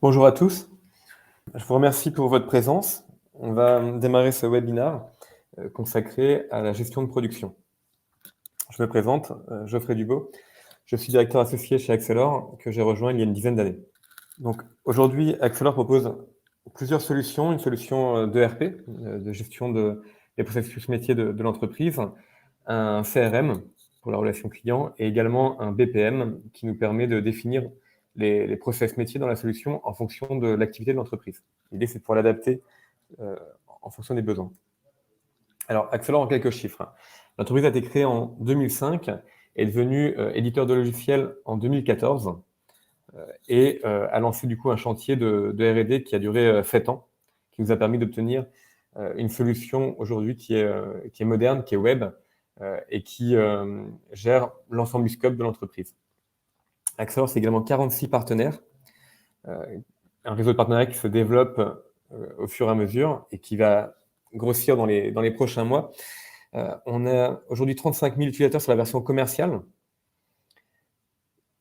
Bonjour à tous, je vous remercie pour votre présence. On va démarrer ce webinaire consacré à la gestion de production. Je me présente, Geoffrey Dubo, je suis directeur associé chez Accelor que j'ai rejoint il y a une dizaine d'années. Donc aujourd'hui, Accelor propose plusieurs solutions, une solution d'ERP, de gestion des processus métiers de l'entreprise, un CRM pour la relation client et également un BPM qui nous permet de définir les process métiers dans la solution en fonction de l'activité de l'entreprise. L'idée, c'est de pouvoir l'adapter en fonction des besoins. Alors, Accelor en quelques chiffres. L'entreprise a été créée en 2005, est devenue éditeur de logiciels en 2014 et a lancé du coup un chantier de R&D qui a duré 7 ans, qui nous a permis d'obtenir une solution aujourd'hui qui est moderne, qui est web et qui gère l'ensemble du scope de l'entreprise. Accelor, c'est également 46 partenaires, un réseau de partenariats qui se développe au fur et à mesure et qui va grossir dans les prochains mois. On a aujourd'hui 35 000 utilisateurs sur la version commerciale,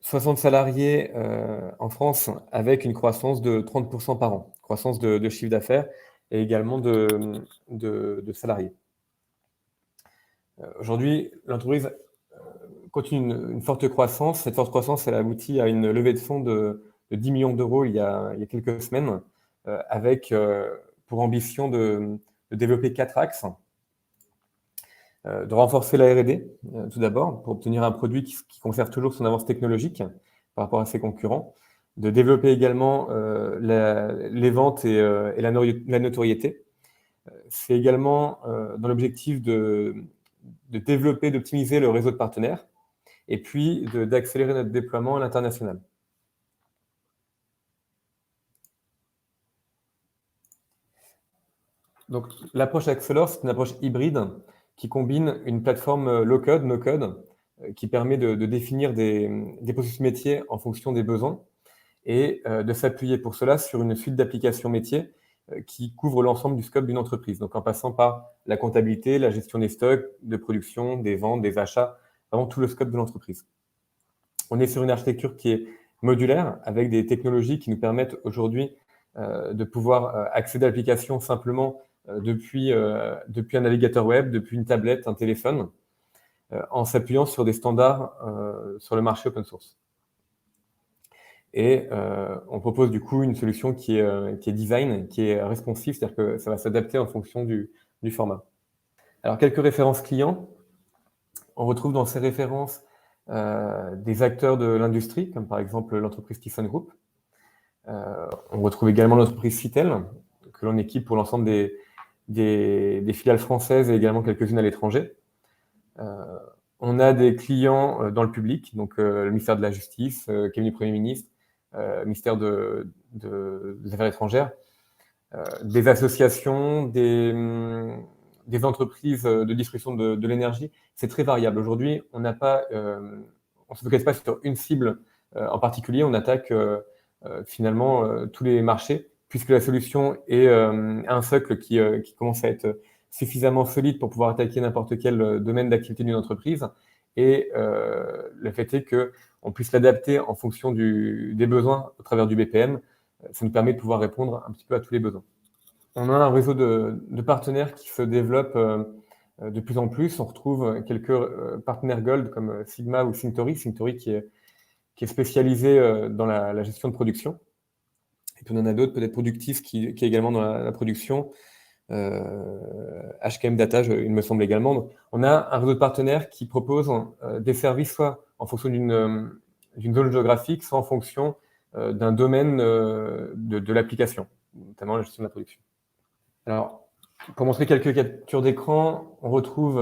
60 salariés en France avec une croissance de 30% par an, croissance de chiffre d'affaires et également de salariés. Aujourd'hui, l'entreprise continue une forte croissance. Cette forte croissance, elle a abouti à une levée de fonds de 10 millions d'euros il y a quelques semaines, avec pour ambition de développer 4 axes. De renforcer la R&D, tout d'abord, pour obtenir un produit qui conserve toujours son avance technologique par rapport à ses concurrents, de développer également les ventes et la notoriété. C'est également dans l'objectif de développer, d'optimiser le réseau de partenaires et puis d'accélérer notre déploiement à l'international. Donc, l'approche Accelor, c'est une approche hybride qui combine une plateforme low-code, no-code, qui permet de définir des processus métiers en fonction des besoins et de s'appuyer pour cela sur une suite d'applications métiers qui couvre l'ensemble du scope d'une entreprise. Donc, en passant par la comptabilité, la gestion des stocks, de production, des ventes, des achats, vraiment tout le scope de l'entreprise. On est sur une architecture qui est modulaire avec des technologies qui nous permettent aujourd'hui de pouvoir accéder à l'application simplement depuis un navigateur web, depuis une tablette, un téléphone, en s'appuyant sur des standards sur le marché open source. Et on propose du coup une solution qui est design, qui est responsive, c'est-à-dire que ça va s'adapter en fonction du format. Alors, quelques références clients. On retrouve dans ces références des acteurs de l'industrie, comme par exemple l'entreprise ThyssenKrupp. On retrouve également l'entreprise Citel, que l'on équipe pour l'ensemble des filiales françaises et également quelques-unes à l'étranger. On a des clients dans le public, donc le ministère de la Justice, cabinet du Premier ministre, ministère des Affaires étrangères, des associations, des entreprises de distribution de l'énergie. C'est très variable. Aujourd'hui, on ne se focalise pas sur une cible en particulier, on attaque finalement tous les marchés, puisque la solution est un socle qui commence à être suffisamment solide pour pouvoir attaquer n'importe quel domaine d'activité d'une entreprise. Et le fait est qu'on puisse l'adapter en fonction des besoins au travers du BPM. Ça nous permet de pouvoir répondre un petit peu à tous les besoins. On a un réseau de partenaires qui se développe de plus en plus. On retrouve quelques partenaires Gold comme Sigma ou Synctory. Synctory qui est spécialisé dans la gestion de production. Et puis on en a d'autres, peut-être Productif qui est également dans la production. HKM Data, il me semble également. Donc, on a un réseau de partenaires qui proposent des services soit en fonction d'une zone géographique, soit en fonction d'un domaine de l'application, notamment la gestion de la production. Alors, pour montrer quelques captures d'écran, on retrouve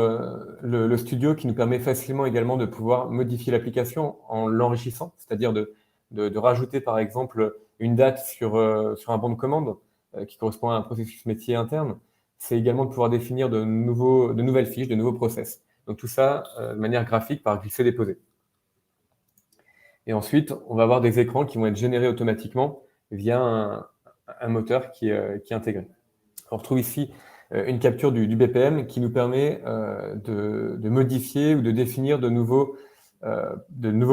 le studio qui nous permet facilement également de pouvoir modifier l'application en l'enrichissant, c'est-à-dire de rajouter par exemple une date sur un bon de commande qui correspond à un processus métier interne. C'est également de pouvoir définir de nouvelles fiches, de nouveaux process. Donc tout ça de manière graphique par glisser-déposer. Et ensuite, on va avoir des écrans qui vont être générés automatiquement via un moteur qui est intégré. On retrouve ici une capture du BPM qui nous permet de modifier ou de définir de nouveaux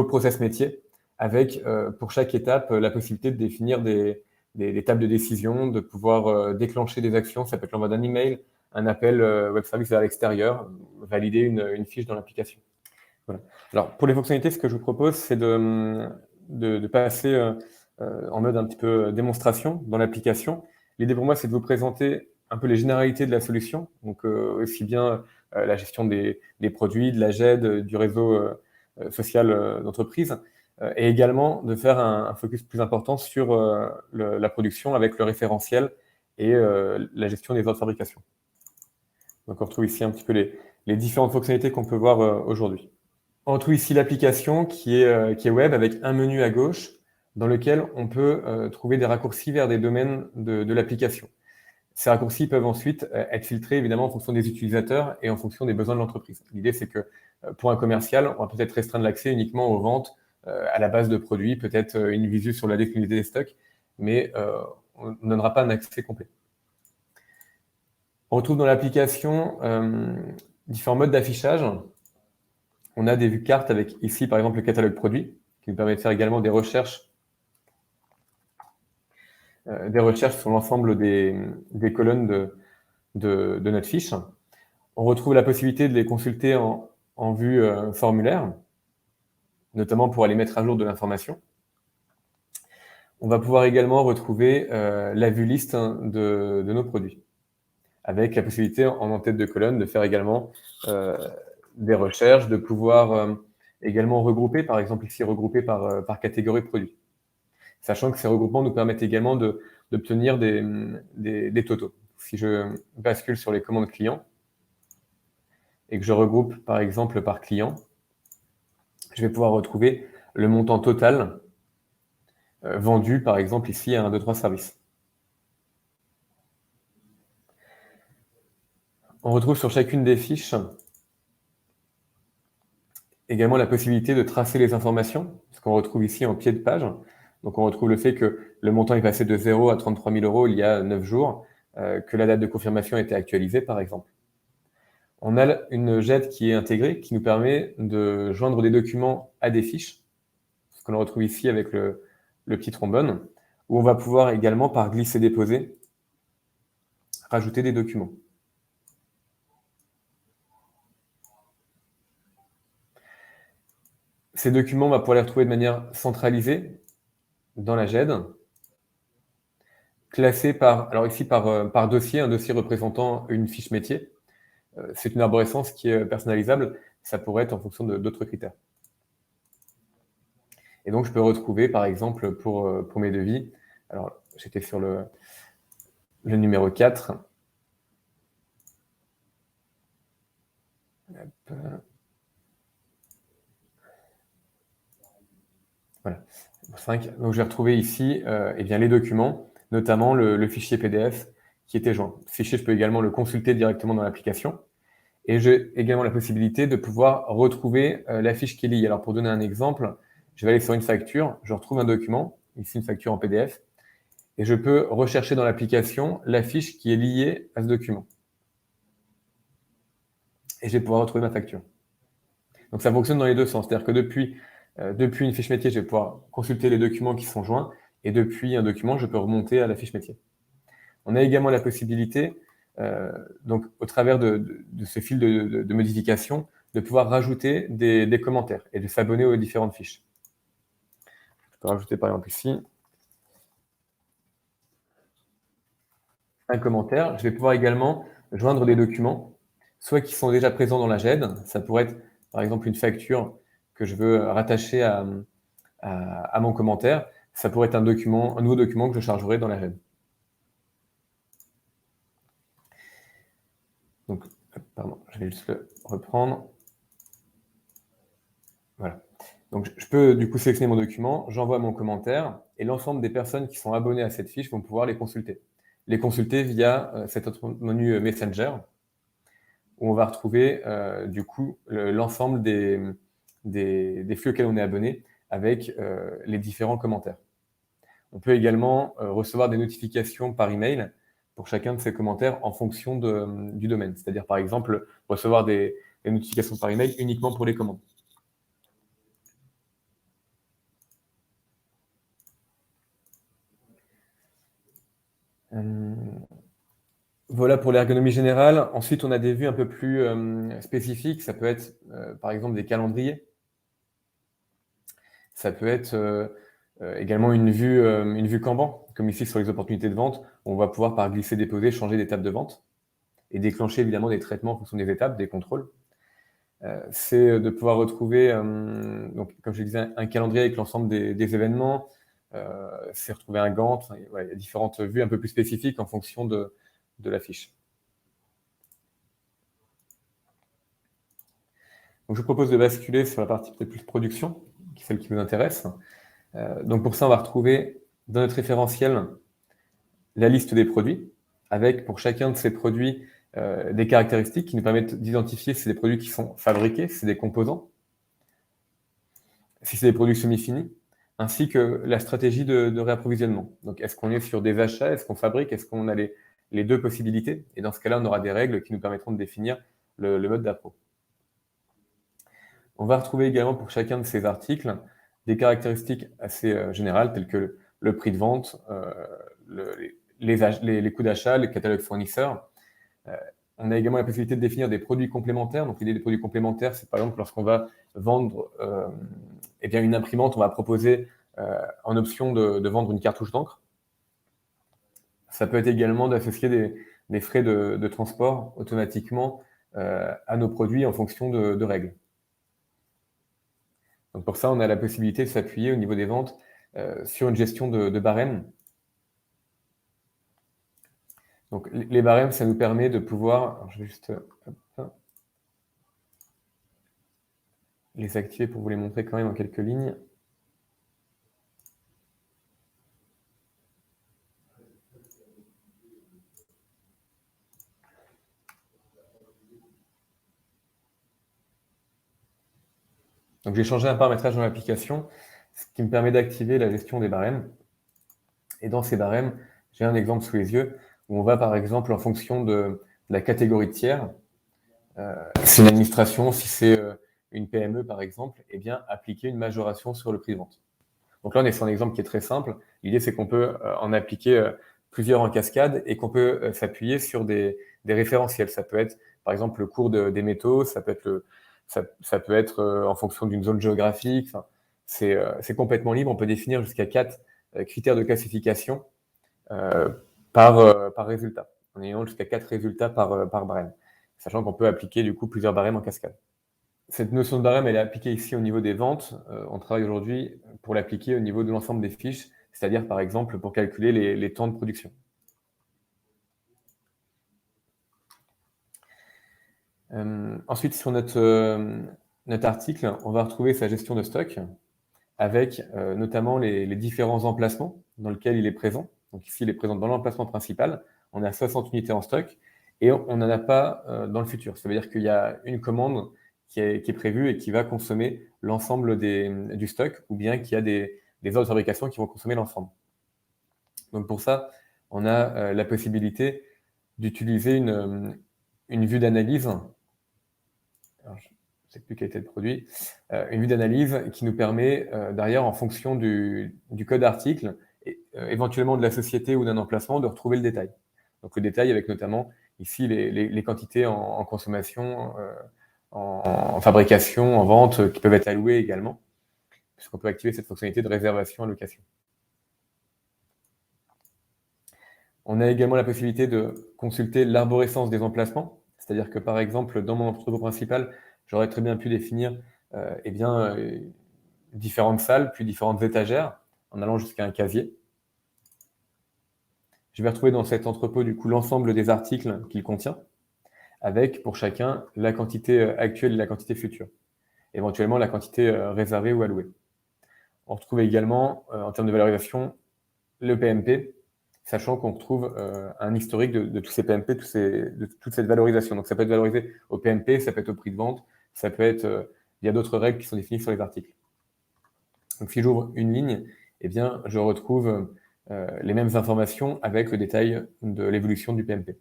process métiers avec, pour chaque étape, la possibilité de définir des des tables de décision, de pouvoir déclencher des actions. Ça peut être l'envoi d'un email, un appel web service vers l'extérieur, valider une fiche dans l'application. Voilà. Alors, pour les fonctionnalités, ce que je vous propose, c'est de passer en mode un petit peu démonstration dans l'application. L'idée pour moi, c'est de vous présenter un peu les généralités de la solution, donc aussi bien la gestion des produits, de la GED, du réseau social d'entreprise, et également de faire un focus plus important sur la production avec le référentiel et la gestion des ordres de fabrication. Donc on retrouve ici un petit peu les différentes fonctionnalités qu'on peut voir aujourd'hui. On retrouve ici l'application qui est web avec un menu à gauche dans lequel on peut trouver des raccourcis vers des domaines de l'application. Ces raccourcis peuvent ensuite être filtrés évidemment en fonction des utilisateurs et en fonction des besoins de l'entreprise. L'idée, c'est que pour un commercial, on va peut-être restreindre l'accès uniquement aux ventes à la base de produits, peut-être une visu sur la disponibilité des stocks, mais on ne donnera pas un accès complet. On retrouve dans l'application différents modes d'affichage. On a des vues cartes avec ici, par exemple, le catalogue produit, qui nous permet de faire également des recherches sur l'ensemble des colonnes de notre fiche. On retrouve la possibilité de les consulter en vue formulaire, notamment pour aller mettre à jour de l'information. On va pouvoir également retrouver la vue liste de nos produits, avec la possibilité en en tête de colonne de faire également des recherches, de pouvoir également regrouper, par exemple ici regrouper par catégorie de produits. Sachant que ces regroupements nous permettent également d'obtenir des totaux. Si je bascule sur les commandes clients et que je regroupe par exemple par client, je vais pouvoir retrouver le montant total vendu par exemple ici à 1, 2, 3 services. On retrouve sur chacune des fiches également la possibilité de tracer les informations, ce qu'on retrouve ici en pied de page. Donc on retrouve le fait que le montant est passé de 0 à 33 000 € il y a 9 jours, que la date de confirmation a été actualisée par exemple. On a une GED qui est intégrée, qui nous permet de joindre des documents à des fiches, ce qu'on retrouve ici avec le petit trombone, où on va pouvoir également, par glisser-déposer, rajouter des documents. Ces documents, on va pouvoir les retrouver de manière centralisée dans la GED, classés alors ici par dossier, un dossier représentant une fiche métier. C'est une arborescence qui est personnalisable, ça pourrait être en fonction d'autres critères. Et donc, je peux retrouver, par exemple, pour mes devis, alors j'étais sur le numéro 4. Hop. Voilà, 5. Donc, je vais retrouver ici eh bien, les documents, notamment le fichier PDF qui était joint. Ce fichier, je peux également le consulter directement dans l'application. Et j'ai également la possibilité de pouvoir retrouver la fiche qui est liée. Alors, pour donner un exemple, je vais aller sur une facture, je retrouve un document, ici une facture en PDF, et je peux rechercher dans l'application la fiche qui est liée à ce document. Et je vais pouvoir retrouver ma facture. Donc, ça fonctionne dans les deux sens. C'est-à-dire que depuis une fiche métier, je vais pouvoir consulter les documents qui sont joints, et depuis un document, je peux remonter à la fiche métier. On a également la possibilité, donc au travers de ce fil de modification, de pouvoir rajouter des commentaires et de s'abonner aux différentes fiches. Je peux rajouter par exemple ici un commentaire. Je vais pouvoir également joindre des documents, soit qui sont déjà présents dans la GED, ça pourrait être par exemple une facture que je veux rattacher à mon commentaire, ça pourrait être un nouveau document que je chargerai dans la GED. Donc, pardon, je vais juste le reprendre. Voilà. Donc, je peux du coup sélectionner mon document, j'envoie mon commentaire, et l'ensemble des personnes qui sont abonnées à cette fiche vont pouvoir les consulter. Les consulter via cet autre menu Messenger, où on va retrouver du coup l'ensemble des flux auxquels on est abonné avec les différents commentaires. On peut également recevoir des notifications par email pour chacun de ces commentaires en fonction du domaine. C'est-à-dire, par exemple, recevoir des notifications par email uniquement pour les commandes. Voilà pour l'ergonomie générale. Ensuite, on a des vues un peu plus spécifiques. Ça peut être, par exemple, des calendriers. Ça peut être également une vue Kanban, comme ici sur les opportunités de vente, où on va pouvoir, par glisser-déposer, changer d'étape de vente et déclencher évidemment des traitements en fonction des étapes, des contrôles. C'est de pouvoir retrouver, donc, comme je disais, un calendrier avec l'ensemble des événements. C'est retrouver un Gantt. Enfin, ouais, il y a différentes vues un peu plus spécifiques en fonction de la fiche. Donc, je vous propose de basculer sur la partie peut-être plus production, qui est celle qui vous intéresse. Donc, pour ça, on va retrouver dans notre référentiel la liste des produits, avec pour chacun de ces produits des caractéristiques qui nous permettent d'identifier si c'est des produits qui sont fabriqués, si c'est des composants, si c'est des produits semi-finis, ainsi que la stratégie de réapprovisionnement. Donc, est-ce qu'on est sur des achats, est-ce qu'on fabrique, est-ce qu'on a les deux possibilités? Et dans ce cas-là, on aura des règles qui nous permettront de définir le mode d'appro. On va retrouver également pour chacun de ces articles des caractéristiques assez générales, telles que le prix de vente, les coûts d'achat, les catalogues fournisseurs. On a également la possibilité de définir des produits complémentaires. Donc, l'idée des produits complémentaires, c'est par exemple lorsqu'on va vendre une imprimante, on va proposer en option de vendre une cartouche d'encre. Ça peut être également d'associer des frais de transport automatiquement à nos produits en fonction de règles. Donc pour ça, on a la possibilité de s'appuyer au niveau des ventes sur une gestion de barèmes. Donc les barèmes, ça nous permet de pouvoir, alors je vais juste les activer pour vous les montrer quand même en quelques lignes. Donc j'ai changé un paramétrage dans l'application, ce qui me permet d'activer la gestion des barèmes. Et dans ces barèmes, j'ai un exemple sous les yeux où on va par exemple en fonction de la catégorie de tiers, si c'est une administration, si c'est une PME par exemple, eh bien appliquer une majoration sur le prix de vente. Donc là, on est sur un exemple qui est très simple. L'idée, c'est qu'on peut en appliquer plusieurs en cascade et qu'on peut s'appuyer sur des référentiels. Ça peut être, par exemple, le cours des métaux, ça peut être, ça peut être en fonction d'une zone géographique. Enfin, c'est complètement libre. On peut définir jusqu'à 4 critères de classification par résultat, en ayant jusqu'à 4 résultats par barème, sachant qu'on peut appliquer du coup plusieurs barèmes en cascade. Cette notion de barème, elle est appliquée ici au niveau des ventes. On travaille aujourd'hui pour l'appliquer au niveau de l'ensemble des fiches, c'est-à-dire par exemple pour calculer les temps de production. Ensuite, sur notre article, on va retrouver sa gestion de stock avec notamment les différents emplacements dans lesquels il est présent. Donc ici, il est présent dans l'emplacement principal. On a 60 unités en stock et on n'en a pas dans le futur. Ça veut dire qu'il y a une commande qui est prévue et qui va consommer l'ensemble du stock, ou bien qu'il y a des ordres de fabrication qui vont consommer l'ensemble. Donc pour ça, on a la possibilité d'utiliser une vue d'analyse. Alors, je ne sais plus quelle était le produit. Une vue d'analyse qui nous permet derrière, en fonction du code article, et éventuellement de la société ou d'un emplacement, de retrouver le détail. Donc le détail avec notamment ici les quantités en consommation, en fabrication, en vente, qui peuvent être allouées également, puisqu'on peut activer cette fonctionnalité de réservation à location. On a également la possibilité de consulter l'arborescence des emplacements, c'est-à-dire que par exemple, dans mon entrepôt principal, j'aurais très bien pu définir différentes salles, puis différentes étagères, en allant jusqu'à un casier. Je vais retrouver dans cet entrepôt du coup l'ensemble des articles qu'il contient, avec pour chacun la quantité actuelle et la quantité future, éventuellement la quantité réservée ou allouée. On retrouve également, en termes de valorisation, le PMP, sachant qu'on retrouve un historique de tous ces PMP, de toute cette valorisation. Donc ça peut être valorisé au PMP, ça peut être au prix de vente, ça peut être, il y a d'autres règles qui sont définies sur les articles. Donc si j'ouvre une ligne, eh bien, je retrouve les mêmes informations avec le détail de l'évolution du PMP.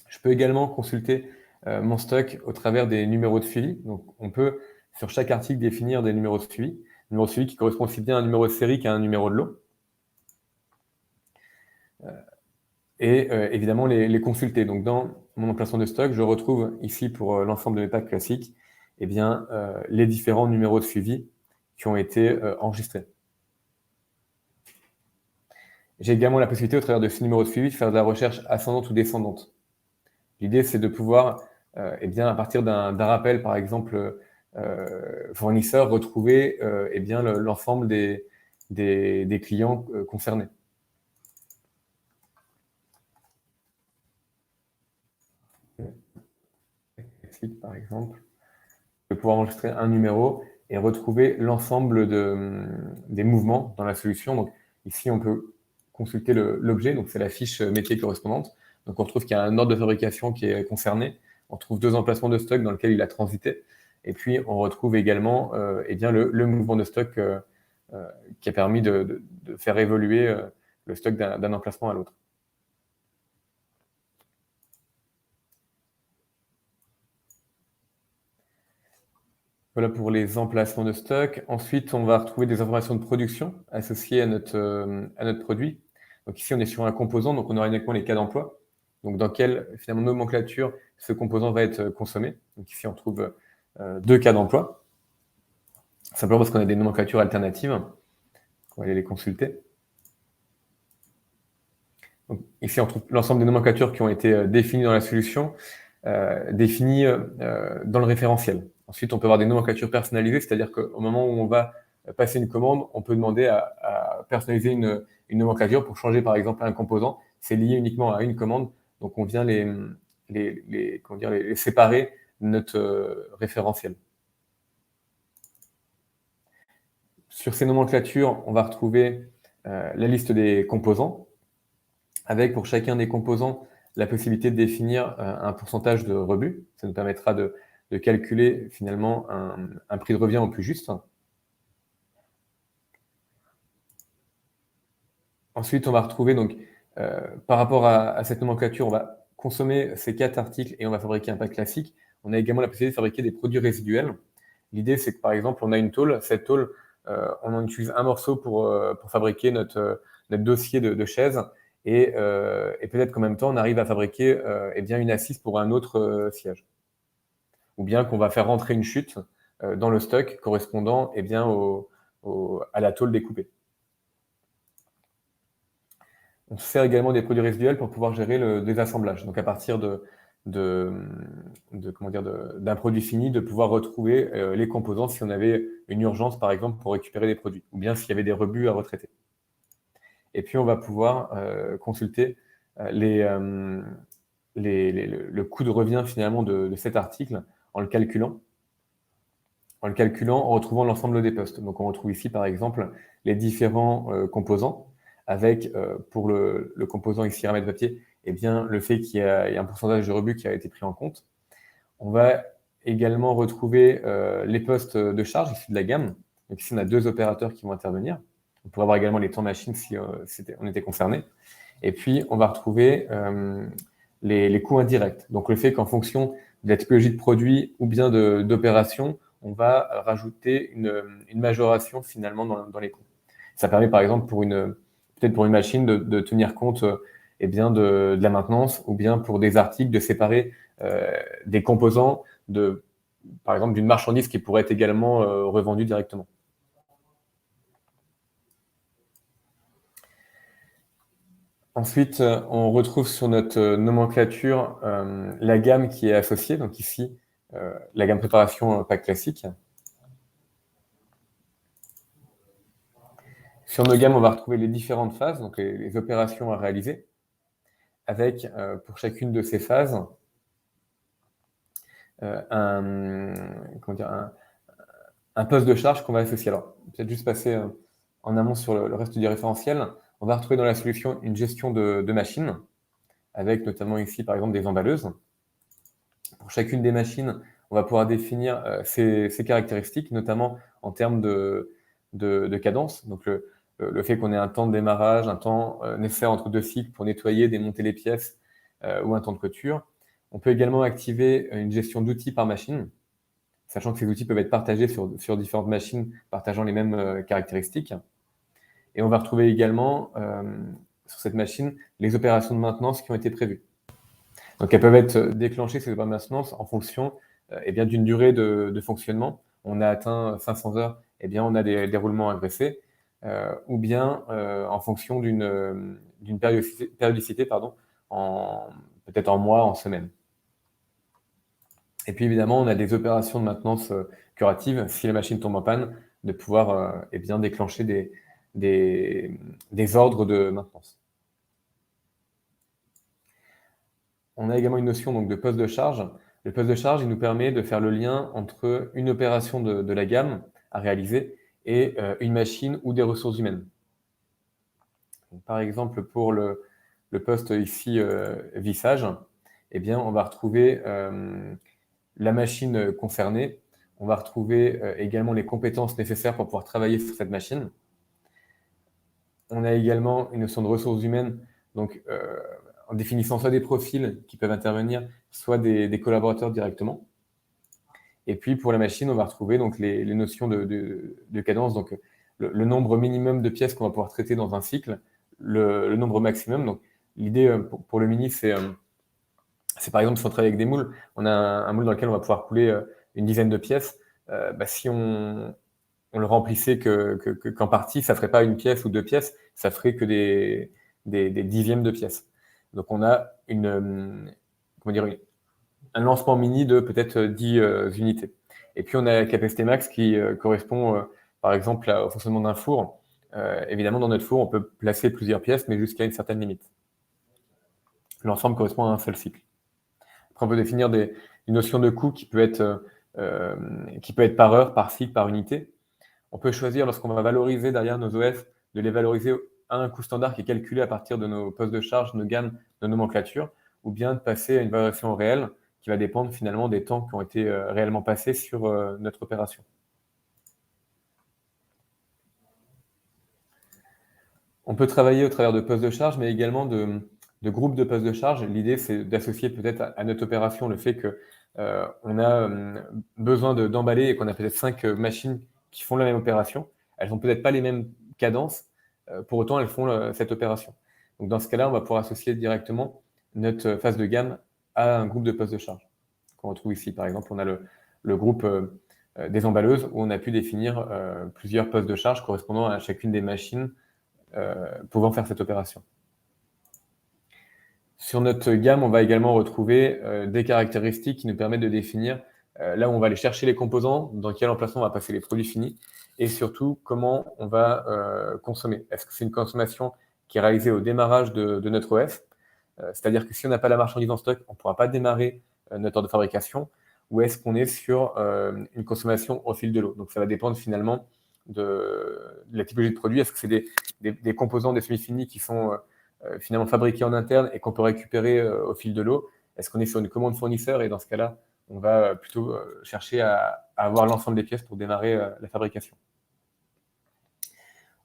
Je peux également consulter mon stock au travers des numéros de suivi. Donc on peut, sur chaque article, définir des numéros de suivi. Numéro de suivi qui correspond aussi bien à un numéro de série qu'à un numéro de lot. et évidemment les consulter. Donc dans mon emplacement de stock, je retrouve ici pour l'ensemble de mes packs classiques, eh bien, les différents numéros de suivi qui ont été enregistrés. J'ai également la possibilité, au travers de ces numéros de suivi, de faire de la recherche ascendante ou descendante. L'idée, c'est de pouvoir, eh bien, à partir d'un rappel, par exemple, fournisseur, retrouver eh bien, l'ensemble des clients concernés. Par exemple, de pouvoir enregistrer un numéro et retrouver l'ensemble des mouvements dans la solution. Donc ici, on peut consulter l'objet, donc c'est la fiche métier correspondante. Donc on retrouve qu'il y a un ordre de fabrication qui est concerné. On trouve 2 emplacements de stock dans lesquels il a transité. Et puis on retrouve également eh bien, le mouvement de stock qui a permis de faire évoluer le stock d'un emplacement à l'autre. Voilà pour les emplacements de stock. Ensuite, on va retrouver des informations de production associées à notre produit. Donc ici, on est sur un composant, donc on aura uniquement les cas d'emploi. Donc dans quelle finalement nomenclature ce composant va être consommé. Donc ici, on trouve 2 cas d'emploi. Simplement parce qu'on a des nomenclatures alternatives. On va aller les consulter. Donc ici, on trouve l'ensemble des nomenclatures qui ont été définies dans la solution, définies dans le référentiel. Ensuite, on peut avoir des nomenclatures personnalisées, c'est-à-dire qu'au moment où on va passer une commande, on peut demander à personnaliser une nomenclature pour changer par exemple un composant. C'est lié uniquement à une commande, donc on vient les séparer de notre référentiel. Sur ces nomenclatures, on va retrouver la liste des composants, avec pour chacun des composants la possibilité de définir un pourcentage de rebut. Ça nous permettra de calculer finalement un prix de revient au plus juste. Ensuite, on va retrouver donc, par rapport à cette nomenclature, on va consommer ces 4 articles et on va fabriquer un pack classique. On a également la possibilité de fabriquer des produits résiduels. L'idée, c'est que par exemple, on a une tôle. Cette tôle, on en utilise un morceau pour fabriquer notre dossier de chaise. Et peut-être qu'en même temps, on arrive à fabriquer eh bien, une assise pour un autre siège. Ou bien qu'on va faire rentrer une chute dans le stock correspondant eh bien, à la tôle découpée. On se sert également des produits résiduels pour pouvoir gérer le désassemblage. Donc à partir d'un produit fini, de pouvoir retrouver les composants si on avait une urgence, par exemple, pour récupérer des produits, ou bien s'il y avait des rebuts à retraiter. Et puis on va pouvoir consulter le coût de revient finalement de cet article en le calculant, en retrouvant l'ensemble des postes. Donc on retrouve ici par exemple les différents composants avec pour le composant ici ramètre papier, eh bien, le fait qu'il y ait un pourcentage de rebut qui a été pris en compte. On va également retrouver les postes de charge issus de la gamme. Donc ici on a 2 opérateurs qui vont intervenir. On pourrait avoir également les temps machines si on était concerné. Et puis, on va retrouver les coûts indirects. Donc, le fait qu'en fonction de la typologie de produit ou bien d'opération, on va rajouter une majoration finalement dans les coûts. Ça permet par exemple peut-être pour une machine de tenir compte eh bien de la maintenance ou bien pour des articles de séparer des composants par exemple d'une marchandise qui pourrait être également revendue directement. Ensuite, on retrouve sur notre nomenclature la gamme qui est associée. Donc ici, la gamme préparation pack classique. Sur nos gammes, on va retrouver les différentes phases, donc les opérations à réaliser, avec pour chacune de ces phases un poste de charge qu'on va associer. Alors, peut-être juste passer en amont sur le reste du référentiel. On va retrouver dans la solution une gestion de machines, avec notamment ici, par exemple, des emballeuses. Pour chacune des machines, on va pouvoir définir ses caractéristiques, notamment en termes de cadence. Donc, le fait qu'on ait un temps de démarrage, un temps nécessaire entre 2 cycles pour nettoyer, démonter les pièces ou un temps de couture. On peut également activer une gestion d'outils par machine, sachant que ces outils peuvent être partagés sur différentes machines partageant les mêmes caractéristiques. Et on va retrouver également sur cette machine les opérations de maintenance qui ont été prévues. Donc elles peuvent être déclenchées, ces opérations de maintenance, en fonction d'une durée de fonctionnement. On a atteint 500 heures, on a des roulements agressés, ou bien en fonction d'une périodicité, peut-être en mois, en semaines. Et puis évidemment, on a des opérations de maintenance curatives, si la machine tombe en panne, de pouvoir déclencher des ordres de maintenance. On a également une notion donc, de poste de charge. Le poste de charge, il nous permet de faire le lien entre une opération de la gamme à réaliser et une machine ou des ressources humaines. Donc, par exemple, pour le poste ici vissage, on va retrouver la machine concernée. On va retrouver également les compétences nécessaires pour pouvoir travailler sur cette machine. On a également une notion de ressources humaines, donc en définissant soit des profils qui peuvent intervenir, soit des collaborateurs directement. Et puis pour la machine, on va retrouver donc les notions de cadence, donc le nombre minimum de pièces qu'on va pouvoir traiter dans un cycle, le nombre maximum. Donc l'idée pour le mini, c'est par exemple si on travaille avec des moules, on a un moule dans lequel on va pouvoir couler une dizaine de pièces. Si on le remplissait qu'en partie, ça ne ferait pas une pièce ou deux pièces, ça ferait que des dixièmes de pièces. Donc on a un lancement mini de peut-être 10 unités. Et puis on a la capacité max qui correspond par exemple au fonctionnement d'un four. Évidemment, dans notre four, on peut placer plusieurs pièces, mais jusqu'à une certaine limite. L'ensemble correspond à un seul cycle. Après, on peut définir une notion de coût qui peut être par heure, par cycle, par unité. On peut choisir, lorsqu'on va valoriser derrière nos OS, de les valoriser à un coût standard qui est calculé à partir de nos postes de charge, nos gammes, nos nomenclatures, ou bien de passer à une valorisation réelle qui va dépendre finalement des temps qui ont été réellement passés sur notre opération. On peut travailler au travers de postes de charge, mais également de groupes de postes de charge. L'idée, c'est d'associer peut-être à notre opération le fait qu'on a besoin d'emballer et qu'on a peut-être 5 machines qui font la même opération. Elles n'ont peut-être pas les mêmes cadences, pour autant elles font cette opération. Donc dans ce cas-là, on va pouvoir associer directement notre phase de gamme à un groupe de postes de charge. Qu'on retrouve ici, par exemple, on a le groupe des emballeuses où on a pu définir plusieurs postes de charge correspondant à chacune des machines pouvant faire cette opération. Sur notre gamme, on va également retrouver des caractéristiques qui nous permettent de définir là où on va aller chercher les composants, dans quel emplacement on va passer les produits finis, et surtout comment on va consommer. Est-ce que c'est une consommation qui est réalisée au démarrage de notre OS, c'est-à-dire que si on n'a pas la marchandise en stock, on ne pourra pas démarrer notre ordre de fabrication, ou est-ce qu'on est sur une consommation au fil de l'eau. Donc ça va dépendre finalement de la typologie de produit. Est-ce que c'est des composants, des semi-finis qui sont finalement fabriqués en interne et qu'on peut récupérer au fil de l'eau? Est-ce qu'on est sur une commande fournisseur? Et dans ce cas-là, on va plutôt chercher à avoir l'ensemble des pièces pour démarrer la fabrication.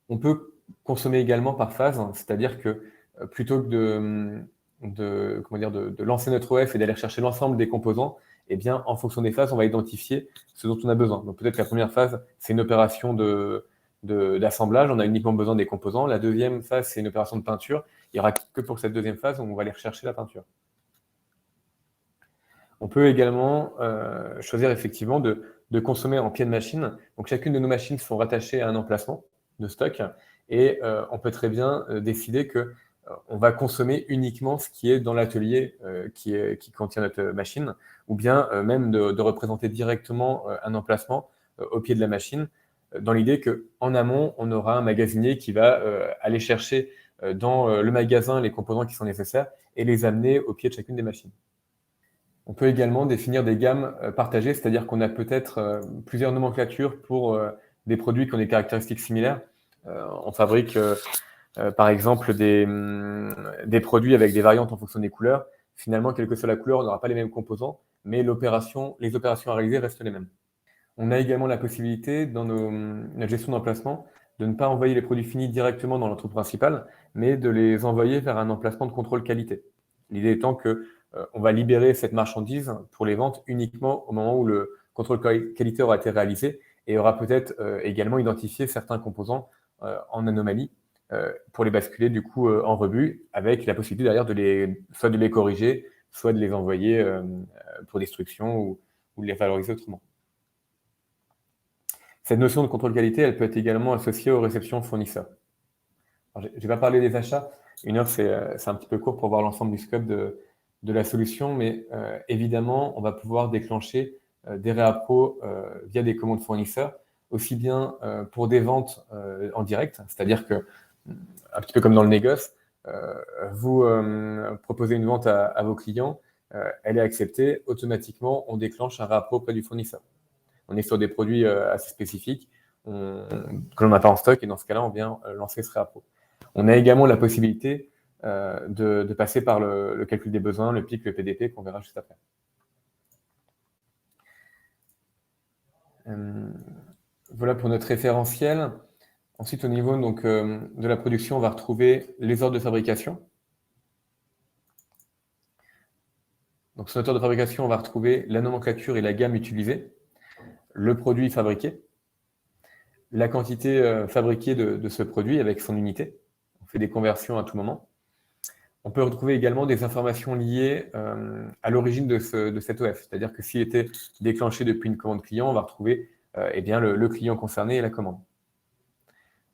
On peut consommer également par phase, hein, c'est-à-dire que plutôt que de lancer notre OS et d'aller chercher l'ensemble des composants, en fonction des phases, on va identifier ce dont on a besoin. Donc peut-être que la première phase, c'est une opération d'assemblage, on a uniquement besoin des composants. La deuxième phase, c'est une opération de peinture. Il n'y aura que pour cette deuxième phase où on va aller rechercher la peinture. On peut également choisir effectivement de consommer en pied de machine. Donc chacune de nos machines sont rattachées à un emplacement de stock et on peut très bien décider qu'on va consommer uniquement ce qui est dans l'atelier qui contient notre machine, ou bien même de représenter directement un emplacement au pied de la machine, dans l'idée qu'en amont, on aura un magasinier qui va aller chercher dans le magasin les composants qui sont nécessaires et les amener au pied de chacune des machines. On peut également définir des gammes partagées, c'est-à-dire qu'on a peut-être plusieurs nomenclatures pour des produits qui ont des caractéristiques similaires. On fabrique par exemple des produits avec des variantes en fonction des couleurs. Finalement, quelle que soit la couleur, on n'aura pas les mêmes composants, mais les opérations à réaliser restent les mêmes. On a également la possibilité, dans notre gestion d'emplacement, de ne pas envoyer les produits finis directement dans l'entrepôt principal, mais de les envoyer vers un emplacement de contrôle qualité. L'idée étant qu'on va libérer cette marchandise pour les ventes uniquement au moment où le contrôle qualité aura été réalisé et aura peut-être également identifié certains composants en anomalie pour les basculer du coup en rebut, avec la possibilité derrière soit de les corriger, soit de les envoyer pour destruction ou de les valoriser autrement. Cette notion de contrôle qualité, elle peut être également associée aux réceptions fournisseurs. Je n'ai pas parlé des achats. Une heure, c'est un petit peu court pour voir l'ensemble du scope de la solution, mais évidemment, on va pouvoir déclencher des réappros via des commandes fournisseurs, aussi bien pour des ventes en direct, c'est-à-dire que, un petit peu comme dans le négoce, vous proposez une vente à vos clients, elle est acceptée, automatiquement, on déclenche un réappro auprès du fournisseur. On est sur des produits assez spécifiques que l'on n'a pas en stock, et dans ce cas-là, on vient lancer ce réappro. On a également la possibilité de passer par le calcul des besoins, le PIC, le PDP, qu'on verra juste après. Voilà pour notre référentiel. Ensuite, au niveau donc, de la production, on va retrouver les ordres de fabrication. Donc, sur notre ordre de fabrication, on va retrouver la nomenclature et la gamme utilisée, le produit fabriqué, la quantité fabriquée de ce produit avec son unité. On fait des conversions à tout moment. On peut retrouver également des informations liées à l'origine de cet OF. C'est-à-dire que s'il était déclenché depuis une commande client, on va retrouver eh bien, le client concerné et la commande.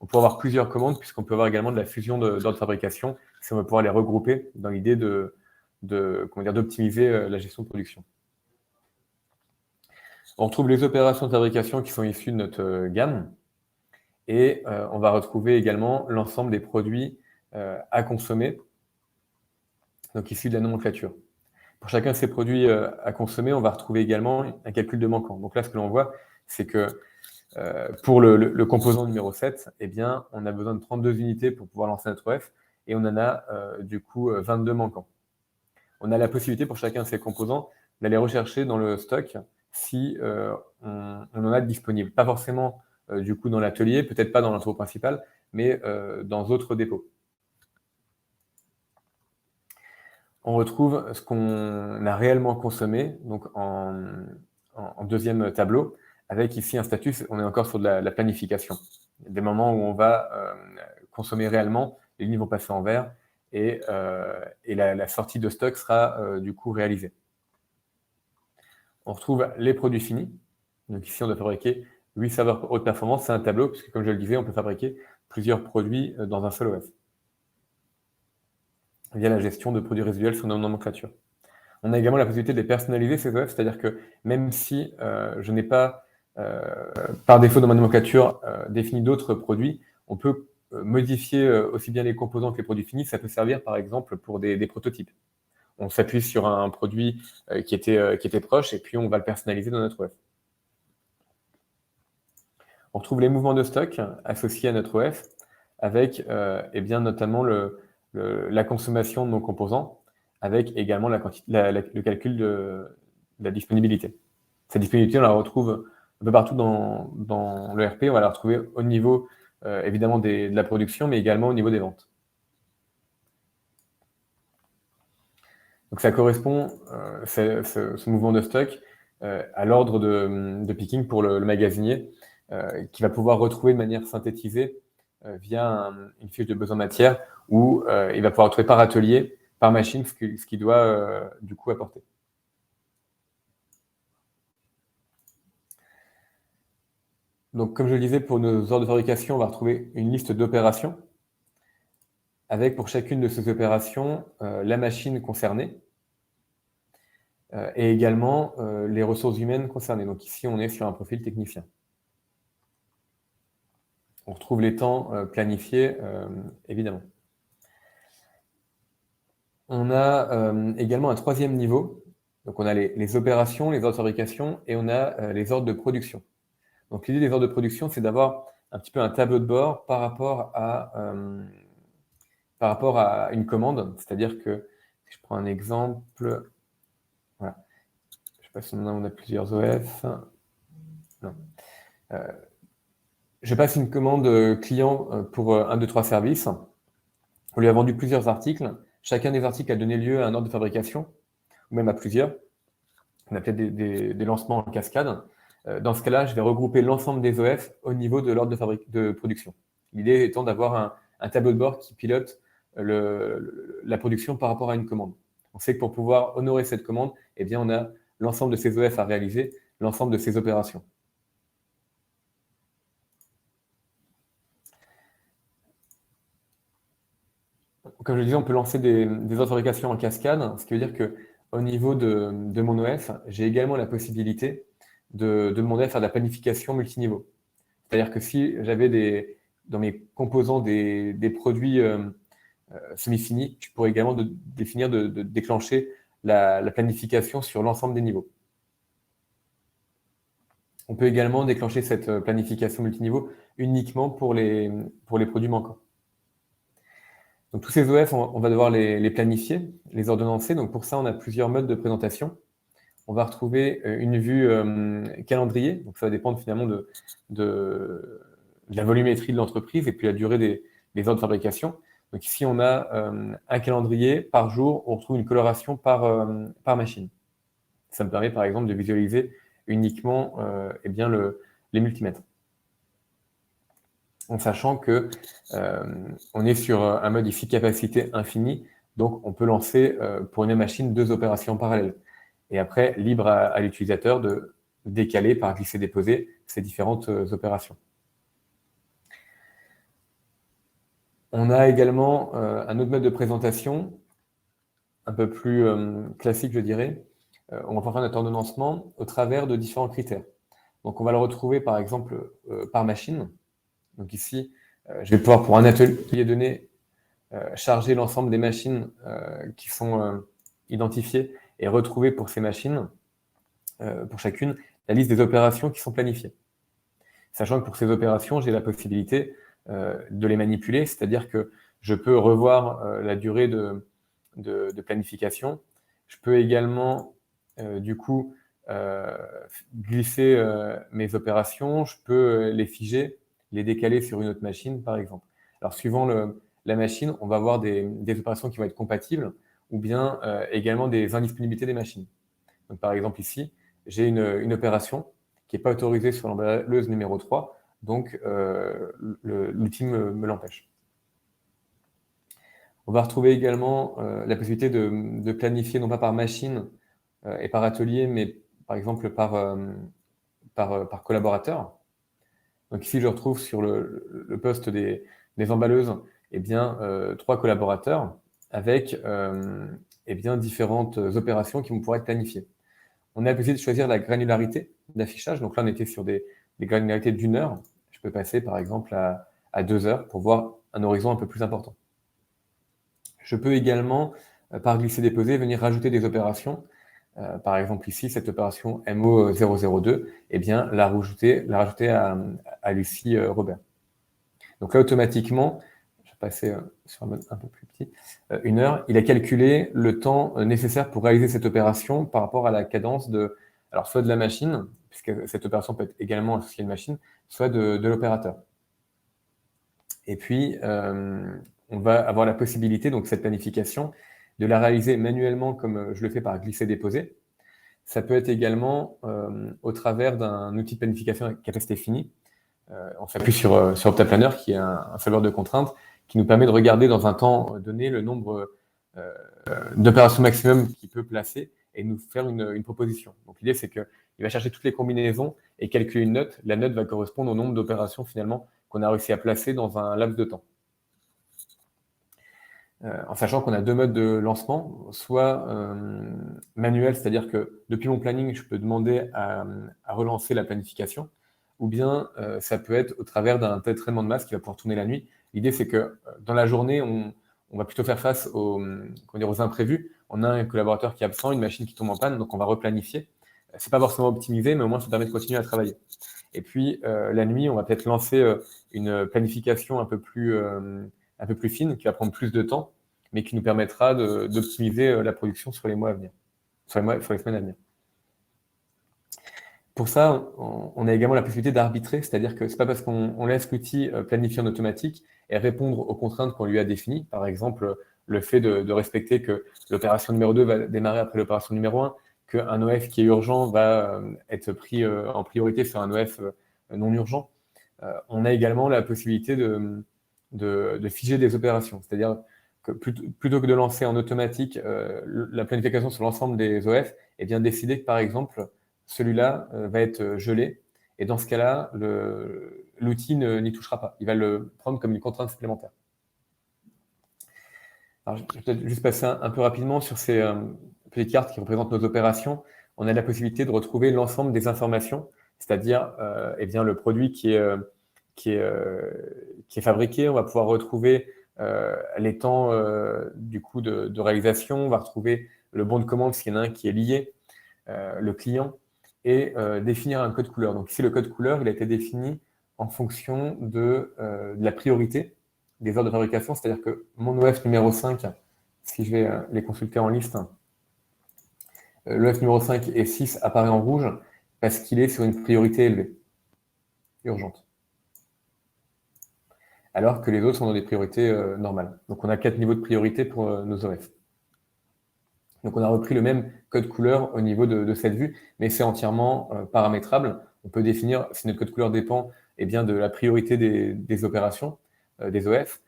On peut avoir plusieurs commandes, puisqu'on peut avoir également de la fusion d'ordres de fabrication, si on va pouvoir les regrouper dans l'idée d'optimiser la gestion de production. On retrouve les opérations de fabrication qui sont issues de notre gamme, et on va retrouver également l'ensemble des produits à consommer, donc issus de la nomenclature. Pour chacun de ces produits à consommer, on va retrouver également un calcul de manquant. Donc là, ce que l'on voit, c'est que pour le composant numéro 7, eh bien, on a besoin de 32 unités pour pouvoir lancer notre OF, et on en a du coup 22 manquants. On a la possibilité pour chacun de ces composants d'aller rechercher dans le stock si on en a de disponible. Pas forcément du coup dans l'atelier, peut-être pas dans l'entrepôt principal, mais dans d'autres dépôts. On retrouve ce qu'on a réellement consommé, donc en deuxième tableau, avec ici un statut, on est encore sur de la planification. Il y a des moments où on va consommer réellement, les lignes vont passer en vert, et la sortie de stock sera du coup réalisée. On retrouve les produits finis. Donc ici, on doit fabriquer 8 serveurs haute performance. C'est un tableau, puisque comme je le disais, on peut fabriquer plusieurs produits dans un seul OF, via la gestion de produits résiduels sur nos nomenclatures. On a également la possibilité de les personnaliser, ces OF, c'est-à-dire que même si je n'ai pas, par défaut dans ma nomenclature, défini d'autres produits, on peut modifier aussi bien les composants que les produits finis. Ça peut servir, par exemple, pour des prototypes. On s'appuie sur un produit qui était proche, et puis on va le personnaliser dans notre OF. On retrouve les mouvements de stock associés à notre OF, avec eh bien, notamment la consommation de nos composants, avec également le calcul de la disponibilité. Cette disponibilité, on la retrouve un peu partout dans le RP. On va la retrouver au niveau évidemment de la production, mais également au niveau des ventes. Donc ça correspond, ce mouvement de stock, à l'ordre de picking pour le magasinier, qui va pouvoir retrouver de manière synthétisée via une fiche de besoin matière, où il va pouvoir retrouver par atelier, par machine, ce qu'il doit du coup apporter. Donc, comme je le disais, pour nos ordres de fabrication, on va retrouver une liste d'opérations, avec pour chacune de ces opérations la machine concernée, et également les ressources humaines concernées. Donc ici, on est sur un profil technicien. On retrouve les temps planifiés, évidemment. On a également un troisième niveau. Donc on a les opérations, les ordres de fabrication, et on a les ordres de production. Donc l'idée des ordres de production, c'est d'avoir un petit peu un tableau de bord par rapport à une commande. C'est-à-dire que, si je prends un exemple, voilà. Je ne sais pas si on a plusieurs OF. Non. Je passe une commande client pour 1, 2, 3 services. On lui a vendu plusieurs articles. Chacun des articles a donné lieu à un ordre de fabrication, ou même à plusieurs. On a peut-être des lancements en cascade. Dans ce cas-là, je vais regrouper l'ensemble des OF au niveau de l'ordre de production. L'idée étant d'avoir un tableau de bord qui pilote la production par rapport à une commande. On sait que pour pouvoir honorer cette commande, eh bien, on a l'ensemble de ces OF à réaliser, l'ensemble de ces opérations. Comme je le disais, on peut lancer des ordres de fabrication en cascade, ce qui veut dire qu'au niveau de mon OF, j'ai également la possibilité de demander à faire de la planification multiniveau. C'est-à-dire que si j'avais dans mes composants des produits semi-finis, je pourrais également définir de déclencher la planification sur l'ensemble des niveaux. On peut également déclencher cette planification multiniveau uniquement pour les produits manquants. Donc, tous ces OF, on va devoir les planifier, les ordonnancer. Donc, pour ça, on a plusieurs modes de présentation. On va retrouver une vue calendrier. Donc, ça va dépendre finalement de la volumétrie de l'entreprise et puis la durée des ordres de fabrication. Donc, ici, on a un calendrier par jour. On retrouve une coloration par machine. Ça me permet, par exemple, de visualiser uniquement les multimètres. En sachant que on est sur un mode ici capacité infinie, donc on peut lancer pour une même machine 2 opérations parallèles. Et après, libre à l'utilisateur de décaler par glisser-déposer ces différentes opérations. On a également un autre mode de présentation, un peu plus classique, je dirais. On va faire notre ordonnancement au travers de différents critères. Donc, on va le retrouver, par exemple, par machine. Donc ici, je vais pouvoir, pour un atelier donné, charger l'ensemble des machines qui sont identifiées et retrouver pour ces machines, pour chacune, la liste des opérations qui sont planifiées. Sachant que pour ces opérations, j'ai la possibilité de les manipuler, c'est-à-dire que je peux revoir la durée de planification. Je peux également, glisser mes opérations, je peux les figer, les décaler sur une autre machine, par exemple. Alors, suivant la machine, on va avoir des opérations qui vont être compatibles ou bien également des indisponibilités des machines. Donc, par exemple, ici, j'ai une opération qui n'est pas autorisée sur l'emballeuse numéro 3, donc l'outil me l'empêche. On va retrouver également la possibilité de planifier non pas par machine et par atelier, mais par exemple par collaborateur. Donc ici, je retrouve sur le poste des emballeuses 3 collaborateurs avec différentes opérations qui vont pouvoir être planifiées. On a la possibilité de choisir la granularité d'affichage. Donc là, on était sur des granularités d'1 heure. Je peux passer par exemple à 2 heures pour voir un horizon un peu plus important. Je peux également, par glisser-déposer, venir rajouter des opérations. Par exemple ici, cette opération MO002, la rajouter à Lucie Robert. Donc là, automatiquement, je vais passer sur un mode un peu plus petit, 1 heure, il a calculé le temps nécessaire pour réaliser cette opération par rapport à la cadence soit de la machine, puisque cette opération peut être également associée à une machine, soit de l'opérateur. Et puis, on va avoir la possibilité, donc cette planification, de la réaliser manuellement comme je le fais par glisser-déposer. Ça peut être également au travers d'un outil de planification à capacité finie. On s'appuie sur Optaplanner, qui est un solveur de contraintes, qui nous permet de regarder dans un temps donné le nombre d'opérations maximum qu'il peut placer et nous faire une proposition. Donc l'idée, c'est qu'il va chercher toutes les combinaisons et calculer une note. La note va correspondre au nombre d'opérations finalement qu'on a réussi à placer dans un laps de temps. En sachant qu'on a 2 modes de lancement, soit manuel, c'est-à-dire que depuis mon planning, je peux demander à relancer la planification, ou bien ça peut être au travers d'un traitement de masse qui va pouvoir tourner la nuit. L'idée, c'est que dans la journée, on va plutôt faire face aux imprévus. On a un collaborateur qui est absent, une machine qui tombe en panne, donc on va replanifier. C'est pas forcément optimisé, mais au moins ça permet de continuer à travailler. Et puis la nuit, on va peut-être lancer une planification un peu plus fine, qui va prendre plus de temps, mais qui nous permettra d'optimiser la production sur les mois à venir, sur les semaines à venir. Pour ça, on a également la possibilité d'arbitrer, c'est-à-dire que c'est pas parce qu'on laisse l'outil planifier en automatique et répondre aux contraintes qu'on lui a définies, par exemple le fait de respecter que l'opération numéro 2 va démarrer après l'opération numéro 1, qu'un OF qui est urgent va être pris en priorité sur un OF non urgent. On a également la possibilité de figer des opérations. C'est-à-dire que plutôt que de lancer en automatique la planification sur l'ensemble des OF, et bien décider que par exemple, celui-là va être gelé. Et dans ce cas-là, l'outil n'y touchera pas. Il va le prendre comme une contrainte supplémentaire. Alors, je vais peut-être juste passer un peu rapidement sur ces petites cartes qui représentent nos opérations. On a la possibilité de retrouver l'ensemble des informations, c'est-à-dire eh bien, le produit qui est fabriqué. On va pouvoir retrouver les temps du coup de réalisation. On va retrouver le bon de commande s'il y en a un qui est lié, le client, et définir un code couleur. Donc ici, le code couleur, il a été défini en fonction de la priorité des heures de fabrication, c'est-à-dire que mon OF numéro 5, si je vais les consulter en liste, l'OF numéro 5 et 6 apparaît en rouge parce qu'il est sur une priorité élevée, urgente. Alors que les autres sont dans des priorités normales. Donc on a 4 niveaux de priorité pour nos OF. Donc on a repris le même code couleur au niveau de cette vue, mais c'est entièrement paramétrable. On peut définir si notre code couleur dépend eh bien, de la priorité des opérations, des OF,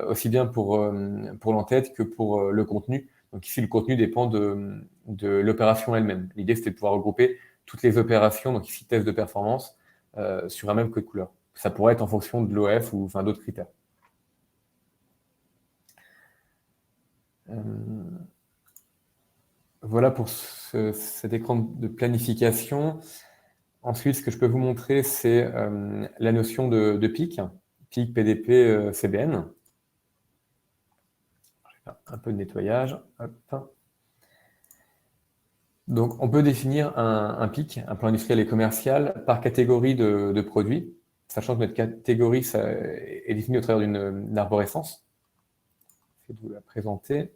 aussi bien pour l'entête que pour le contenu. Donc ici, le contenu dépend de l'opération elle-même. L'idée, c'était de pouvoir regrouper toutes les opérations, donc ici, test de performance, sur un même code couleur. Ça pourrait être en fonction de l'OF ou enfin, d'autres critères. Voilà pour cet écran de planification. Ensuite, ce que je peux vous montrer, c'est la notion de pic, PDP, CBN. Je vais faire un peu de nettoyage. Hop. Donc, on peut définir un PIC, un plan industriel et commercial, par catégorie de produits, sachant que notre catégorie ça, est définie au travers d'une arborescence. Je vais vous la présenter.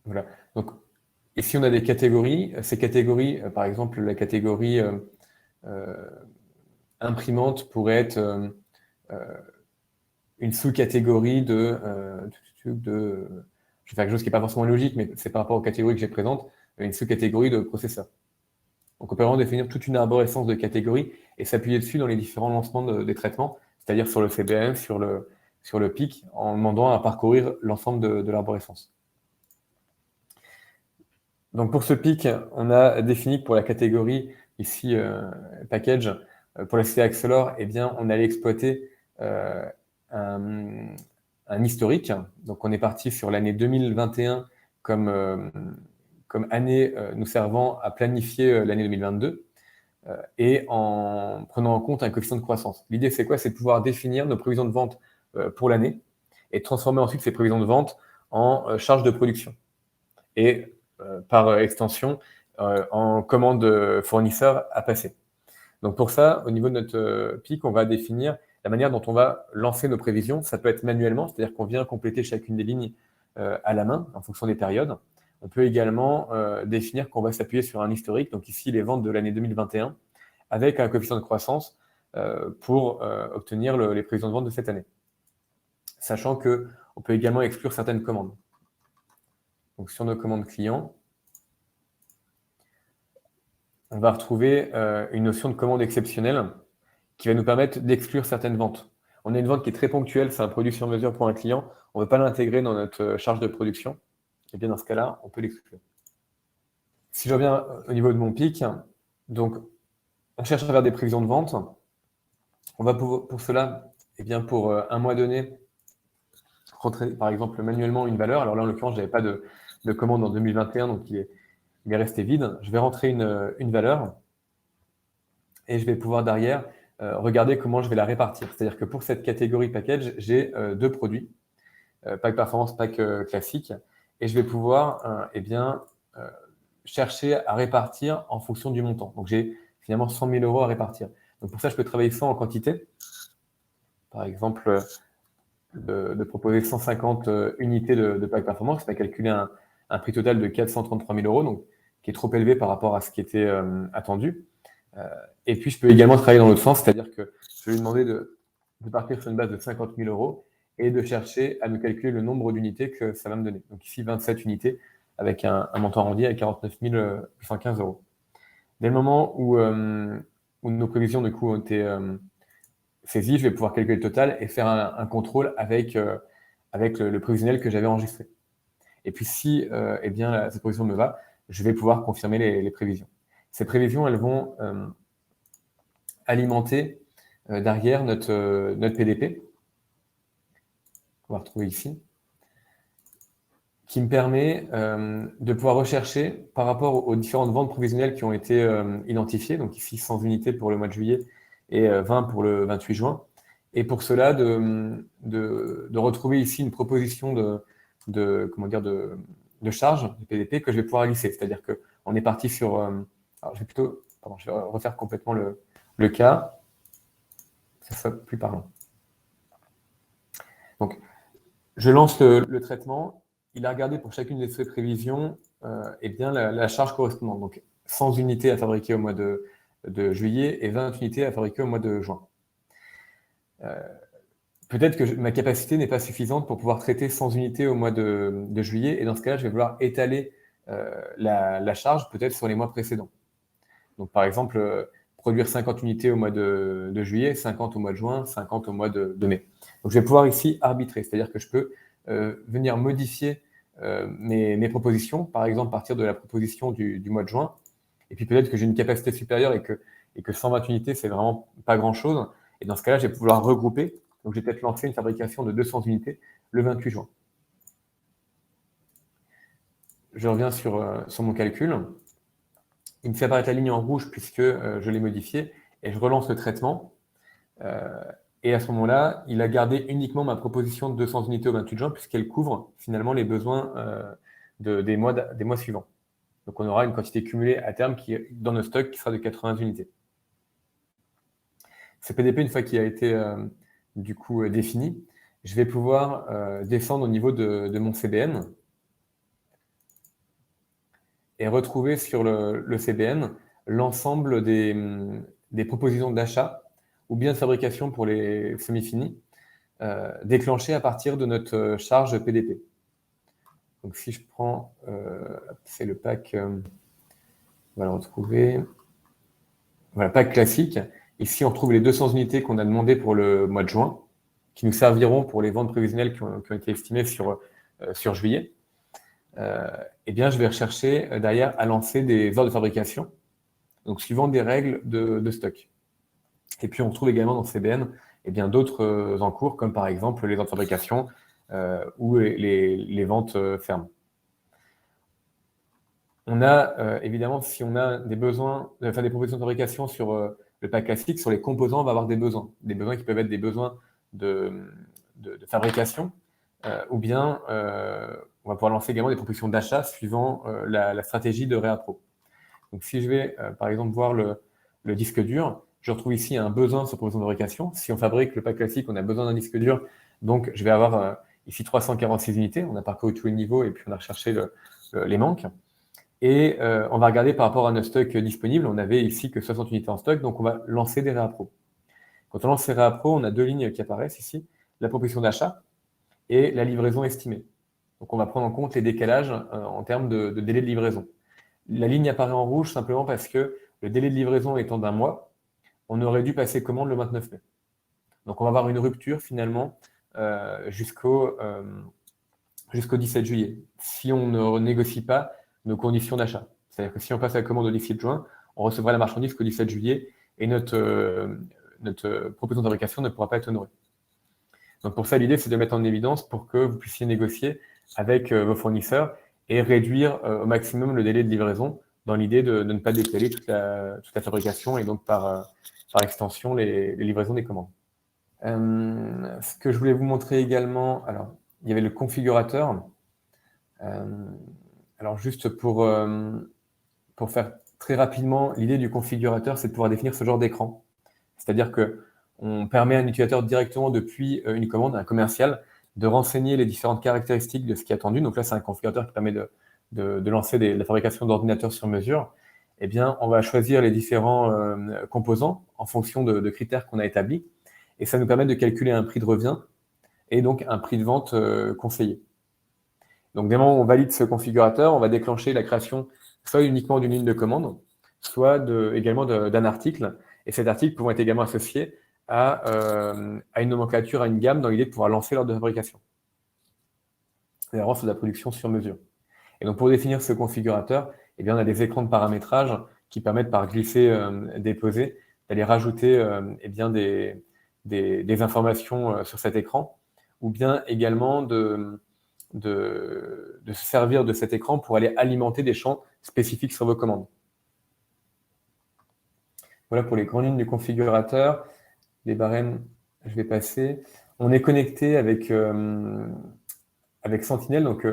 Voilà. Donc, ici, on a des catégories. Ces catégories, par exemple, la catégorie imprimante pourrait être une sous-catégorie de je vais faire quelque chose qui n'est pas forcément logique, mais c'est par rapport aux catégories que j'ai présentes, une sous-catégorie de processeurs. Donc, on peut vraiment définir toute une arborescence de catégories et s'appuyer dessus dans les différents lancements des traitements, c'est-à-dire sur le CBM, sur le PIC, en demandant à parcourir l'ensemble de l'arborescence. Donc, pour ce PIC, on a défini que pour la catégorie, ici, package, pour la société Axelor, eh bien, on allait exploiter un historique. Donc, on est parti sur l'année 2021 comme année nous servant à planifier l'année 2022 et en prenant en compte un coefficient de croissance. L'idée, c'est quoi? C'est de pouvoir définir nos prévisions de vente pour l'année et de transformer ensuite ces prévisions de vente en charge de production. Et par extension, en commande fournisseur à passer. Donc pour ça, au niveau de notre PIC, on va définir la manière dont on va lancer nos prévisions. Ça peut être manuellement, c'est-à-dire qu'on vient compléter chacune des lignes à la main en fonction des périodes. On peut également définir qu'on va s'appuyer sur un historique, donc ici les ventes de l'année 2021, avec un coefficient de croissance pour obtenir les prévisions de vente de cette année. Sachant qu'on peut également exclure certaines commandes. Donc sur nos commandes clients, on va retrouver une notion de commande exceptionnelle qui va nous permettre d'exclure certaines ventes. On a une vente qui est très ponctuelle, c'est un produit sur mesure pour un client, on ne veut pas l'intégrer dans notre charge de production, et bien dans ce cas-là, on peut l'exclure. Si je reviens au niveau de mon PIC, donc on cherche à faire des prévisions de vente. On va pour cela, et bien pour un mois donné, rentrer par exemple manuellement une valeur. Alors là, en l'occurrence, je n'avais pas de commande en 2021, donc il est resté vide. Je vais rentrer une valeur et je vais pouvoir derrière regarder comment je vais la répartir. C'est-à-dire que pour cette catégorie package, j'ai deux produits, pack performance, pack classique, et je vais pouvoir chercher à répartir en fonction du montant. Donc j'ai finalement 100 000 € à répartir. Donc pour ça, je peux travailler soit en quantité, par exemple de proposer 150 unités de pack performance, ça va calculer un prix total de 433 000 €, donc qui est trop élevé par rapport à ce qui était attendu. Et puis, je peux également travailler dans l'autre sens, c'est-à-dire que je vais lui demander de partir sur une base de 50 000 € et de chercher à me calculer le nombre d'unités que ça va me donner. Donc ici, 27 unités avec un montant arrondi à 49 815 €. Dès le moment où où nos prévisions du coup ont été saisies, je vais pouvoir calculer le total et faire un contrôle avec le prévisionnel que j'avais enregistré. Et puis si eh bien, cette prévision me va, je vais pouvoir confirmer les prévisions. Ces prévisions, elles vont alimenter derrière notre PDP, qu'on va retrouver ici, qui me permet de pouvoir rechercher par rapport aux différentes ventes provisionnelles qui ont été identifiées, donc ici 100 unités pour le mois de juillet et 20 pour le 28 juin. Et pour cela, de retrouver ici une proposition de charge du PDP que je vais pouvoir lisser. C'est-à-dire qu'on est parti sur... alors je vais refaire complètement le cas, que ça soit plus parlant. Donc, je lance le traitement. Il a regardé pour chacune de ces prévisions eh bien, la charge correspondante. Donc, 100 unités à fabriquer au mois de juillet et 20 unités à fabriquer au mois de juin. Peut-être que ma capacité n'est pas suffisante pour pouvoir traiter 100 unités au mois de juillet. Et dans ce cas-là, je vais vouloir étaler la charge peut-être sur les mois précédents. Donc, par exemple, produire 50 unités au mois de juillet, 50 au mois de juin, 50 au mois de mai. Donc, je vais pouvoir ici arbitrer, c'est-à-dire que je peux venir modifier mes propositions, par exemple partir de la proposition du mois de juin, et puis peut-être que j'ai une capacité supérieure et que 120 unités, c'est vraiment pas grand-chose. Et dans ce cas-là, je vais pouvoir regrouper. Donc, je vais peut-être lancer une fabrication de 200 unités le 28 juin. Je reviens sur mon calcul. Il me fait apparaître la ligne en rouge puisque je l'ai modifié et je relance le traitement. Et à ce moment-là, il a gardé uniquement ma proposition de 200 unités au 28 juin puisqu'elle couvre finalement les besoins des mois suivants. Donc, on aura une quantité cumulée à terme qui est dans nos stocks qui sera de 80 unités. Ce PDP, une fois qu'il a été du coup défini, je vais pouvoir descendre au niveau de mon CBN et retrouver sur le CBN l'ensemble des propositions d'achat ou bien de fabrication pour les semi-finis déclenchées à partir de notre charge PDP. Donc, si je prends, c'est le pack, on va le retrouver, voilà, pack classique. Ici, on retrouve les 200 unités qu'on a demandées pour le mois de juin, qui nous serviront pour les ventes prévisionnelles qui ont été estimées sur juillet. Eh bien, je vais rechercher derrière à lancer des ordres de fabrication, donc suivant des règles de stock. Et puis, on retrouve également dans CBN eh bien, d'autres encours, comme par exemple les ordres de fabrication ou les ventes fermes. On a évidemment, si on a des besoins, enfin des propositions de fabrication sur le pack classique, sur les composants, on va avoir des besoins qui peuvent être des besoins de fabrication, ou bien on va pouvoir lancer également des propositions d'achat suivant la stratégie de Réapro. Donc, si je vais par exemple voir le disque dur, je retrouve ici un besoin sur proposition de fabrication. Si on fabrique le pack classique, on a besoin d'un disque dur, donc je vais avoir ici 346 unités. On a parcouru tous les niveaux et puis on a recherché les manques. Et on va regarder par rapport à nos stocks disponibles. On avait ici que 60 unités en stock, donc on va lancer des Réapro. Quand on lance ces Réapro, on a deux lignes qui apparaissent ici, la proposition d'achat et la livraison estimée. Donc on va prendre en compte les décalages en termes de délai de livraison. La ligne apparaît en rouge simplement parce que le délai de livraison étant d'1 mois, on aurait dû passer commande le 29 mai. Donc on va avoir une rupture finalement jusqu'au 17 juillet, si on ne négocie pas nos conditions d'achat. C'est-à-dire que si on passe la commande au 17 juin, on recevra la marchandise qu'au 17 juillet et notre proposition de fabrication ne pourra pas être honorée. Donc pour ça, l'idée, c'est de mettre en évidence pour que vous puissiez négocier avec vos fournisseurs et réduire au maximum le délai de livraison dans l'idée de ne pas décaler toute la fabrication et donc par extension les livraisons des commandes. Ce que je voulais vous montrer également, alors il y avait le configurateur. Alors juste pour faire très rapidement, l'idée du configurateur, c'est de pouvoir définir ce genre d'écran. C'est-à-dire qu'on permet à un utilisateur directement depuis une commande, un commercial, de renseigner les différentes caractéristiques de ce qui est attendu. Donc là, c'est un configurateur qui permet de lancer la fabrication d'ordinateurs sur mesure. Eh bien, on va choisir les différents composants en fonction de critères qu'on a établis. Et ça nous permet de calculer un prix de revient et donc un prix de vente conseillé. Donc, dès le moment où on valide ce configurateur, on va déclencher la création soit uniquement d'une ligne de commande, soit également d'un article. Et cet article pouvant être également associé à une nomenclature, à une gamme, dans l'idée de pouvoir lancer l'ordre de fabrication. C'est vraiment sur de la production sur mesure. Et donc, pour définir ce configurateur, eh bien, on a des écrans de paramétrage qui permettent, par glisser, déposer, d'aller rajouter eh bien, des informations sur cet écran, ou bien également de se servir de cet écran pour aller alimenter des champs spécifiques sur vos commandes. Voilà pour les grandes lignes du configurateur. Les barèmes, je vais passer. On est connecté avec Sentinel. Donc,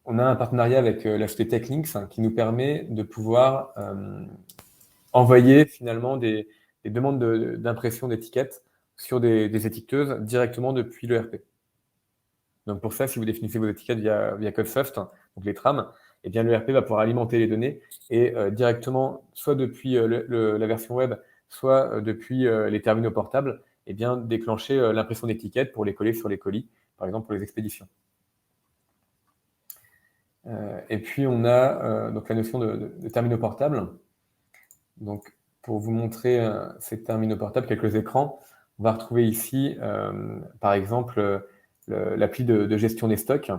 on a un partenariat avec la société TechLinks qui nous permet de pouvoir envoyer finalement des demandes d'impression d'étiquettes sur des étiqueteuses directement depuis l'ERP. Donc pour ça, si vous définissez vos étiquettes via CodeSoft, donc les trames, eh bien l'ERP va pouvoir alimenter les données et directement, soit depuis la version web, soit depuis les terminaux portables, eh bien déclencher l'impression d'étiquettes pour les coller sur les colis, par exemple pour les expéditions. Et puis on a donc la notion de terminaux portables. Donc pour vous montrer ces terminaux portables, quelques écrans, on va retrouver ici, par exemple, l'appli de gestion des stocks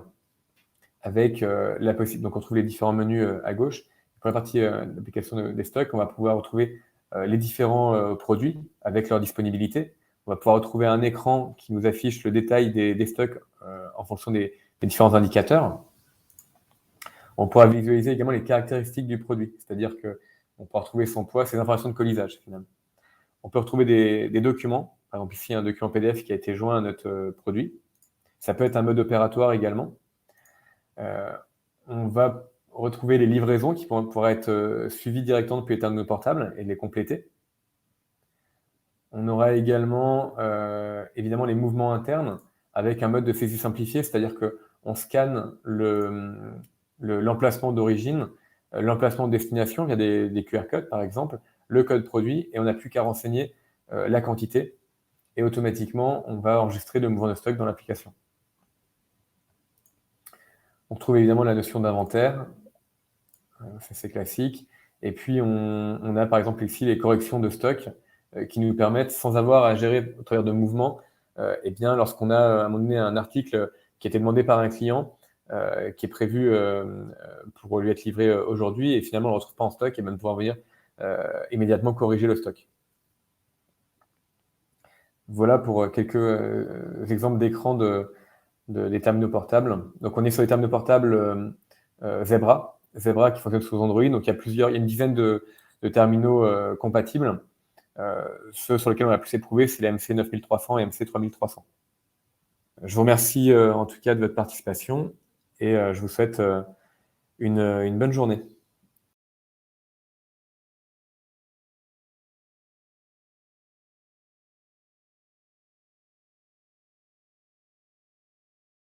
avec la possibilité. Donc on trouve les différents menus à gauche. Pour la partie d'application des stocks, on va pouvoir retrouver les différents produits avec leur disponibilité. On va pouvoir retrouver un écran qui nous affiche le détail des stocks en fonction des différents indicateurs. On pourra visualiser également les caractéristiques du produit, c'est-à-dire qu'on pourra retrouver son poids, ses informations de colisage finalement. On peut retrouver des documents, par exemple ici un document PDF qui a été joint à notre produit. Ça peut être un mode opératoire également. On va retrouver les livraisons qui pourraient être suivies directement depuis les terminaux portables et les compléter. On aura également évidemment les mouvements internes avec un mode de saisie simplifié, c'est-à-dire qu'on scanne l'emplacement d'origine, l'emplacement de destination via des QR codes par exemple, le code produit, et on n'a plus qu'à renseigner la quantité et automatiquement on va enregistrer le mouvement de stock dans l'application. On retrouve évidemment la notion d'inventaire, ça c'est classique, et puis on a par exemple ici les corrections de stock qui nous permettent, sans avoir à gérer au travers de mouvements, et bien lorsqu'on a à un moment donné un article qui a été demandé par un client, qui est prévu pour lui être livré aujourd'hui, et finalement on ne le retrouve pas en stock, et même pouvoir venir immédiatement corriger le stock. Voilà pour quelques exemples d'écran des terminaux portables. Donc on est sur les terminaux portables Zebra qui fonctionne sous Android. Donc il y a une dizaine de terminaux compatibles. Ceux sur lesquels on a plus éprouvé, c'est les MC 9300 et MC 3300. Je vous remercie en tout cas de votre participation et je vous souhaite une bonne journée.